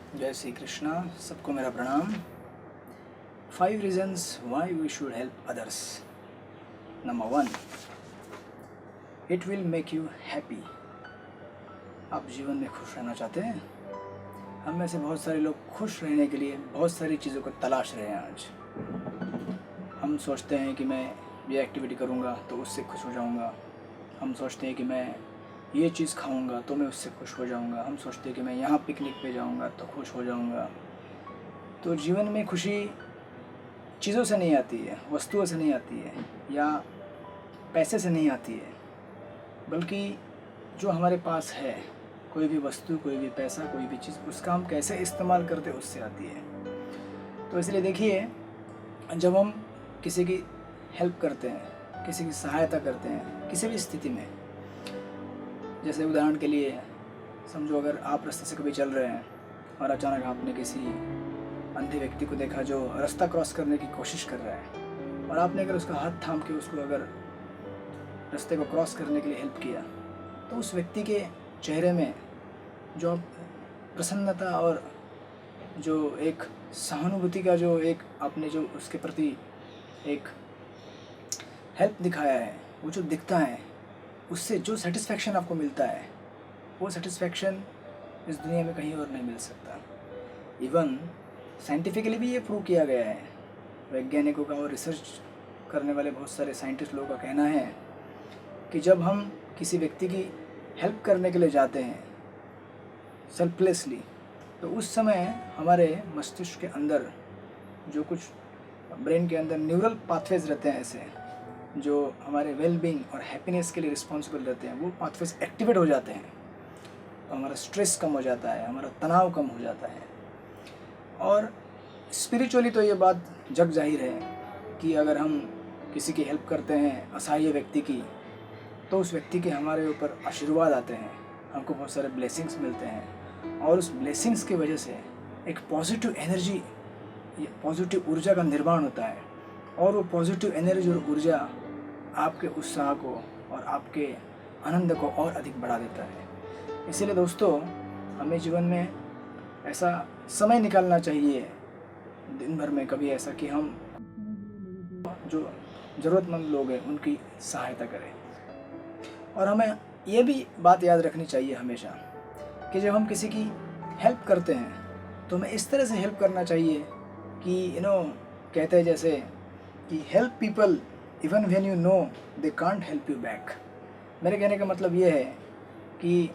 जय श्री कृष्णा। सबको मेरा प्रणाम। 5 reasons why we should help others. Number 1, it will make you happy. आप जीवन में खुश रहना चाहते हैं? हम में से बहुत सारे लोग खुश रहने के लिए बहुत सारी चीज़ों को तलाश रहे हैं आज। हम सोचते हैं कि मैं ये एक्टिविटी करूँगा तो उससे खुश हो जाऊँगा। हम सोचते हैं कि मैं ये चीज़ खाऊंगा तो मैं उससे खुश हो जाऊंगा। हम सोचते हैं कि मैं यहाँ पिकनिक पे जाऊंगा तो खुश हो जाऊंगा। तो जीवन में खुशी चीज़ों से नहीं आती है, वस्तुओं से नहीं आती है या पैसे से नहीं आती है, बल्कि जो हमारे पास है, कोई भी वस्तु, कोई भी पैसा, कोई भी चीज़, उसका हम कैसे इस्तेमाल करते उससे आती है। तो इसलिए देखिए, जब हम किसी की हेल्प करते हैं, किसी की सहायता करते हैं किसी भी स्थिति में, जैसे उदाहरण के लिए समझो अगर आप रास्ते से कभी चल रहे हैं और अचानक आपने किसी अंधे व्यक्ति को देखा जो रास्ता क्रॉस करने की कोशिश कर रहा है, और आपने अगर उसका हाथ थाम के उसको अगर रास्ते को क्रॉस करने के लिए हेल्प किया, तो उस व्यक्ति के चेहरे में जो प्रसन्नता और जो एक सहानुभूति का जो एक आपने जो उसके प्रति एक हेल्प दिखाया है, वो जो दिखता है, उससे जो सेटिस्फैक्शन आपको मिलता है, वो सेटिस्फैक्शन इस दुनिया में कहीं और नहीं मिल सकता। इवन साइंटिफिकली भी ये प्रूव किया गया है। वैज्ञानिकों का और रिसर्च करने वाले बहुत सारे साइंटिस्ट लोगों का कहना है कि जब हम किसी व्यक्ति की हेल्प करने के लिए जाते हैं सेल्फलेसली, तो उस समय हमारे मस्तिष्क के अंदर जो कुछ ब्रेन के अंदर न्यूरल पाथवेज रहते हैं, ऐसे जो हमारे वेलबींग और हैप्पीनेस के लिए रिस्पॉन्सिबल रहते हैं, वो पाथवेज एक्टिवेट हो जाते हैं। तो हमारा स्ट्रेस कम हो जाता है, हमारा तनाव कम हो जाता है। और स्पिरिचुअली तो ये बात जग जाहिर है कि अगर हम किसी की हेल्प करते हैं, असहाय व्यक्ति की, तो उस व्यक्ति के हमारे ऊपर आशीर्वाद आते हैं, हमको बहुत सारे ब्लेसिंग्स मिलते हैं, और उस ब्लेसिंग्स की वजह से एक पॉजिटिव एनर्जी, पॉजिटिव ऊर्जा का निर्माण होता है, और वो पॉजिटिव एनर्जी और ऊर्जा आपके उत्साह को और आपके आनंद को और अधिक बढ़ा देता है। इसीलिए दोस्तों, हमें जीवन में ऐसा समय निकालना चाहिए दिन भर में कभी ऐसा कि हम जो ज़रूरतमंद लोग हैं उनकी सहायता करें। और हमें ये भी बात याद रखनी चाहिए हमेशा कि जब हम किसी की हेल्प करते हैं तो हमें इस तरह से हेल्प करना चाहिए कि कहते हैं जैसे कि help people even when you know they can't help you back. मेरे कहने का मतलब ये है कि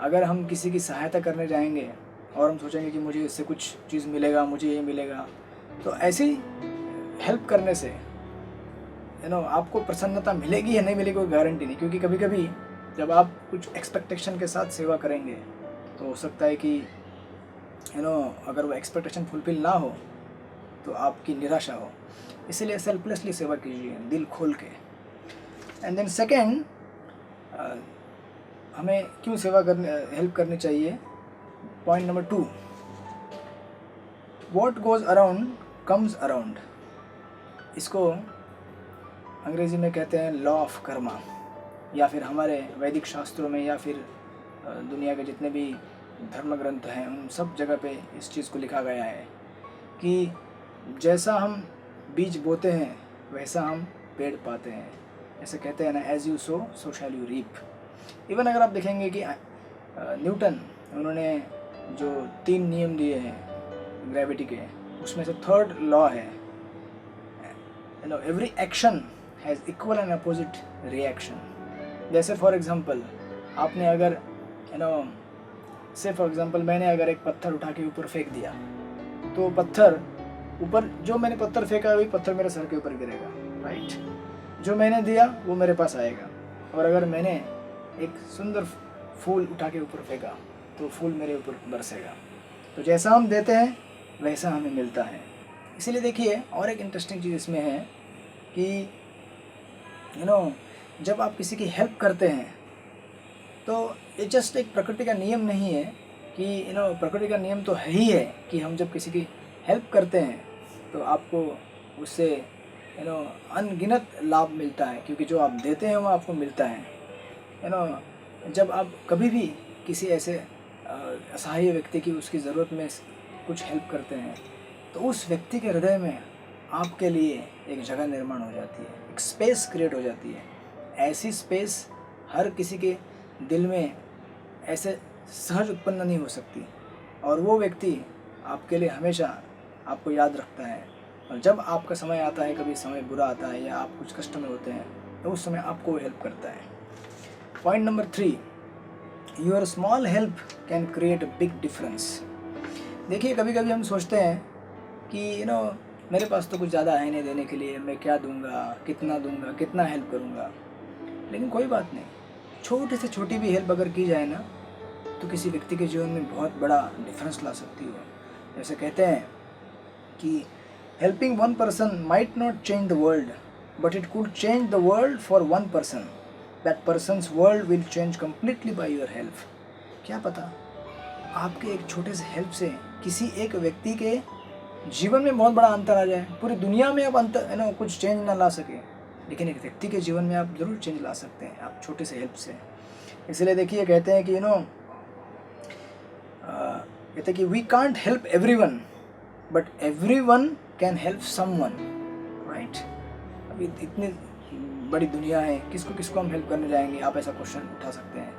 अगर हम किसी की सहायता करने जाएंगे और हम सोचेंगे कि मुझे इससे कुछ चीज़ मिलेगा, मुझे ये मिलेगा, तो ऐसी हेल्प करने से आपको प्रसन्नता मिलेगी या नहीं मिलेगी कोई गारंटी नहीं। क्योंकि कभी कभी जब आप कुछ एक्सपेक्टेशन के साथ सेवा करेंगे तो हो सकता है कि अगर वो एक्सपेक्टेशन फुलफिल ना हो तो आपकी निराशा हो। इसीलिए सेल्फलेसली सेवा कीजिए, दिल खोल के। एंड देन सेकेंड, हमें क्यों हेल्प करनी चाहिए। Point number 2, what goes around comes around. इसको अंग्रेज़ी में कहते हैं लॉ ऑफ कर्मा, या फिर हमारे वैदिक शास्त्रों में या फिर दुनिया के जितने भी धर्म ग्रंथ हैं उन सब जगह पे इस चीज़ को लिखा गया है कि जैसा हम बीज बोते हैं वैसा हम पेड़ पाते हैं। ऐसे कहते हैं ना, as you sow so shall you reap. Even अगर आप देखेंगे कि न्यूटन, उन्होंने जो 3 नियम दिए हैं ग्रेविटी के, उसमें से थर्ड लॉ है every action has equal and opposite reaction. जैसे फॉर एग्जांपल आपने अगर फॉर एग्जांपल मैंने अगर एक पत्थर उठा के ऊपर फेंक दिया, तो पत्थर ऊपर, जो मैंने पत्थर फेंका वही पत्थर मेरे सर के ऊपर गिरेगा, राइट। जो मैंने दिया वो मेरे पास आएगा। और अगर मैंने एक सुंदर फूल उठा के ऊपर फेंका तो फूल मेरे ऊपर बरसेगा। तो जैसा हम देते हैं वैसा हमें मिलता है। इसीलिए देखिए, और एक इंटरेस्टिंग चीज़ इसमें है कि जब आप किसी की हेल्प करते हैं तो ये जस्ट एक प्रकृति का नियम नहीं है कि प्रकृति का नियम तो है ही है कि हम जब किसी की हेल्प करते हैं तो आपको उससे अनगिनत लाभ मिलता है, क्योंकि जो आप देते हैं वो आपको मिलता है। जब आप कभी भी किसी ऐसे असहाय व्यक्ति की उसकी ज़रूरत में कुछ हेल्प करते हैं तो उस व्यक्ति के हृदय में आपके लिए एक जगह निर्माण हो जाती है, एक स्पेस क्रिएट हो जाती है। ऐसी स्पेस हर किसी के दिल में ऐसे सहज उत्पन्न नहीं हो सकती, और वो व्यक्ति आपके लिए हमेशा आपको याद रखता है। और जब आपका समय आता है, कभी समय बुरा आता है या आप कुछ कष्ट में होते हैं, तो उस समय आपको हेल्प करता है। Point number 3, your small help can create a big difference. देखिए, कभी कभी हम सोचते हैं कि मेरे पास तो कुछ ज़्यादा है नहीं देने के लिए, मैं क्या दूंगा, कितना हेल्प करूंगा। लेकिन कोई बात नहीं, छोटे से छोटी भी हेल्प अगर की जाए ना, तो किसी व्यक्ति के जीवन में बहुत बड़ा डिफरेंस ला सकती है। जैसे कहते हैं कि helping one person might not change the world, but it could change the world for one person. That persons world will change completely by your help. क्या पता आपके एक छोटे से हेल्प से किसी एक व्यक्ति के जीवन में बहुत बड़ा अंतर आ जाए। पूरी दुनिया में आप अंतर कुछ चेंज ना ला सके, लेकिन एक व्यक्ति के जीवन में आप ज़रूर चेंज ला सकते हैं, आप छोटे से हेल्प से। इसलिए देखिए, कहते हैं कि we can't help everyone, but everyone can help someone, right. अभी इतनी बड़ी दुनिया है, किसको हम हेल्प करने जाएंगे, आप ऐसा क्वेश्चन उठा सकते हैं।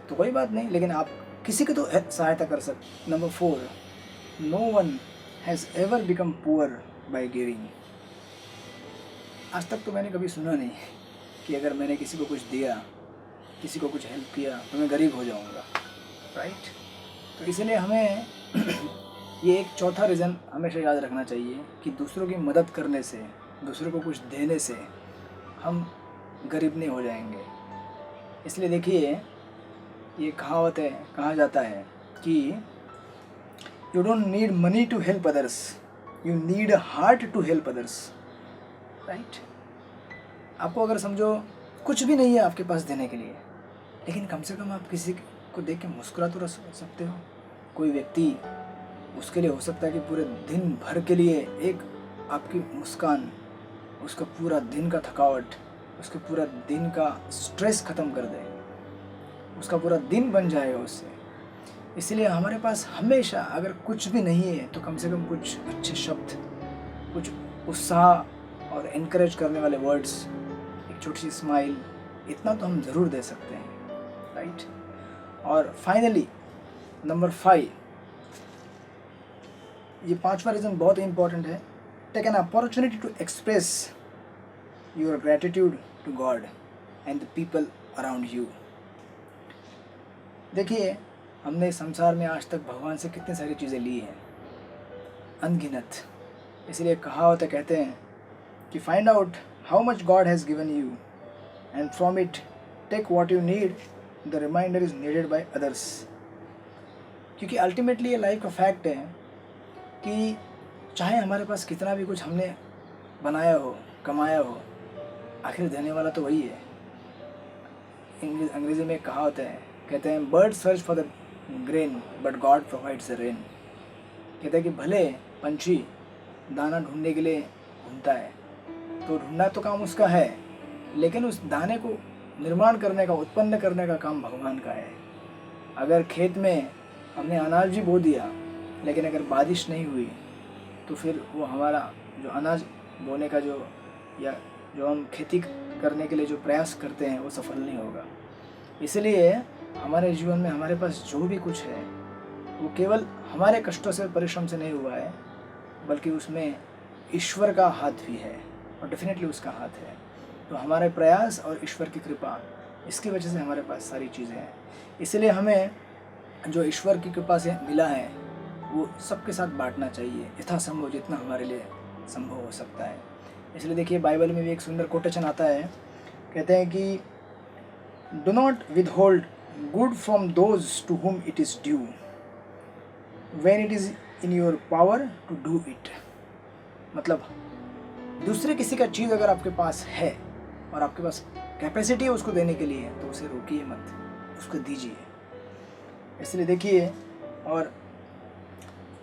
तो कोई बात नहीं, लेकिन आप किसी की तो सहायता कर सकते। Number 4, no one has ever become poor by giving. आज तक तो मैंने कभी सुना नहीं कि अगर मैंने किसी को कुछ दिया, किसी को कुछ हेल्प किया, तो मैं गरीब हो जाऊंगा, राइट। तो इसलिए हमें ये एक चौथा रीज़न हमेशा याद रखना चाहिए कि दूसरों की मदद करने से, दूसरों को कुछ देने से हम गरीब नहीं हो जाएंगे। इसलिए देखिए, ये कहावत है, कहा जाता है कि you don't need money to help others, you need a heart to help others, right. आपको अगर समझो कुछ भी नहीं है आपके पास देने के लिए, लेकिन कम से कम आप किसी को देख के मुस्कुरा तो सकते हो। कोई व्यक्ति, उसके लिए हो सकता है कि पूरे दिन भर के लिए एक आपकी मुस्कान उसका पूरा दिन का थकावट, उसके पूरा दिन का स्ट्रेस ख़त्म कर दे, उसका पूरा दिन बन जाएगा उससे। इसलिए हमारे पास हमेशा अगर कुछ भी नहीं है तो कम से कम कुछ अच्छे शब्द, कुछ उत्साह और इनकरेज करने वाले वर्ड्स, एक छोटी सी स्माइल, इतना तो हम ज़रूर दे सकते हैं, राइट। और फाइनली नंबर 5, ये 5वां रीज़न बहुत ही इंपॉर्टेंट है। Take an opportunity to express your gratitude to God and the people around you. देखिए, हमने संसार में आज तक भगवान से कितनी सारी चीज़ें ली हैं, अनगिनत। इसलिए कहावत है, कहते हैं कि find out how much God has given you and from it take what you need, the reminder is needed by others. क्योंकि अल्टीमेटली ये लाइफ का फैक्ट है कि चाहे हमारे पास कितना भी कुछ हमने बनाया हो, कमाया हो, आखिर देने वाला तो वही है। अंग्रेजी में एक कहावत है, कहते हैं bird search for the grain but God provides the rain. कहते हैं कि भले पंछी दाना ढूंढने के लिए घूमता है, तो ढूंढना तो काम उसका है, लेकिन उस दाने को निर्माण करने का, उत्पन्न करने का काम भगवान का है। अगर खेत में हमने अनाज भी बो दिया, लेकिन अगर बारिश नहीं हुई, तो फिर वो हमारा जो अनाज बोने का जो हम खेती करने के लिए जो प्रयास करते हैं, वो सफल नहीं होगा। इसलिए हमारे जीवन में हमारे पास जो भी कुछ है, वो केवल हमारे कष्टों से, परिश्रम से नहीं हुआ है, बल्कि उसमें ईश्वर का हाथ भी है, और डेफिनेटली उसका हाथ है। तो हमारे प्रयास और ईश्वर की कृपा, इसकी वजह से हमारे पास सारी चीज़ें हैं। इसलिए हमें जो ईश्वर की कृपा से मिला है, वो सबके साथ बांटना चाहिए, यथासंभव जितना हमारे लिए संभव हो सकता है। इसलिए देखिए, बाइबल में भी एक सुंदर कोटेशन आता है, कहते हैं कि do not withhold good from those to whom it is due when it is in your power to do it. मतलब दूसरे किसी का चीज़ अगर आपके पास है और आपके पास कैपेसिटी है उसको देने के लिए, तो उसे रोकिए मत, उसको दीजिए। इसलिए देखिए, और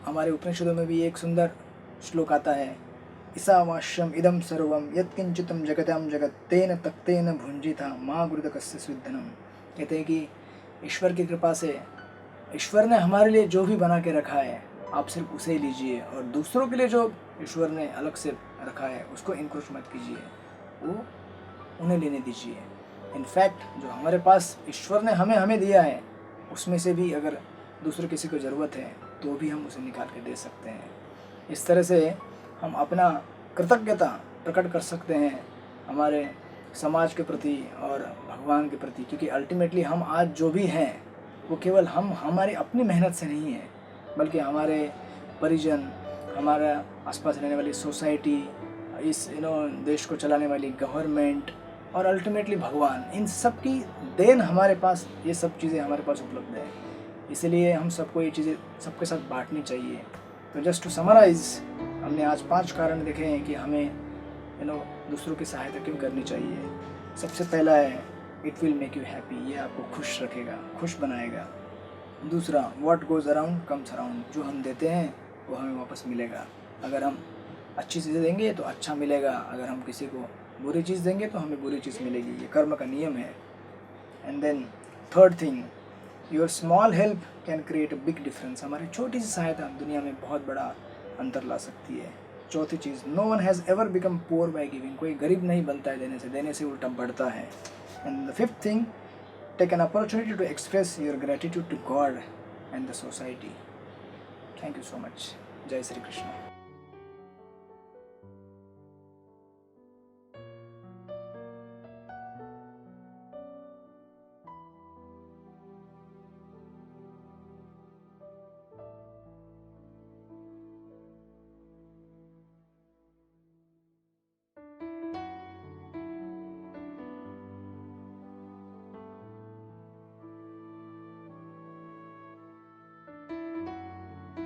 हमारे उपनिषदों में भी एक सुंदर श्लोक आता है, ईसावास्यम इदम सर्वम यत्किंचितम जगताम जगत तेन तक्तेन भुंजिता माँ गुरुतकस्य स्विद्धनम। कहते हैं कि ईश्वर की कृपा से, ईश्वर ने हमारे लिए जो भी बना के रखा है, आप सिर्फ उसे ही लीजिए, और दूसरों के लिए जो ईश्वर ने अलग से रखा है उसको इनक्रोच मत कीजिए, वो उन्हें लेने दीजिए। इनफैक्ट जो हमारे पास ईश्वर ने हमें दिया है, उसमें से भी अगर दूसरे किसी को ज़रूरत है तो भी हम उसे निकाल के दे सकते हैं। इस तरह से हम अपना कृतज्ञता प्रकट कर सकते हैं हमारे समाज के प्रति और भगवान के प्रति, क्योंकि अल्टीमेटली हम आज जो भी हैं वो केवल हम हमारी अपनी मेहनत से नहीं है, बल्कि हमारे परिजन, हमारा आसपास रहने वाली सोसाइटी, इस देश को चलाने वाली गवर्नमेंट और अल्टीमेटली भगवान, इन सब की देन हमारे पास ये सब चीज़ें हमारे पास उपलब्ध है। इसलिए हम सबको ये चीज़ें सबके साथ बांटनी चाहिए। तो जस्ट टू समराइज़, हमने आज 5 कारण देखे हैं कि हमें दूसरों की सहायता क्यों करनी चाहिए। सबसे पहला है it will make you happy, ये आपको खुश रखेगा, खुश बनाएगा। दूसरा, what goes around comes around, जो हम देते हैं वो हमें वापस मिलेगा। अगर हम अच्छी चीज़ें देंगे तो अच्छा मिलेगा, अगर हम किसी को बुरी चीज़ देंगे तो हमें बुरी चीज़ मिलेगी, ये कर्म का नियम है। And then third thing, your small help can create a big difference, हमारी छोटी सी सहायता दुनिया में बहुत बड़ा अंतर ला सकती है। चौथी चीज़, no one has ever become poor by giving, कोई गरीब नहीं बनता है देने से उल्टा बढ़ता है। And the fifth thing, take an opportunity to express your gratitude to God and the society. Thank you so much. जय श्री कृष्ण।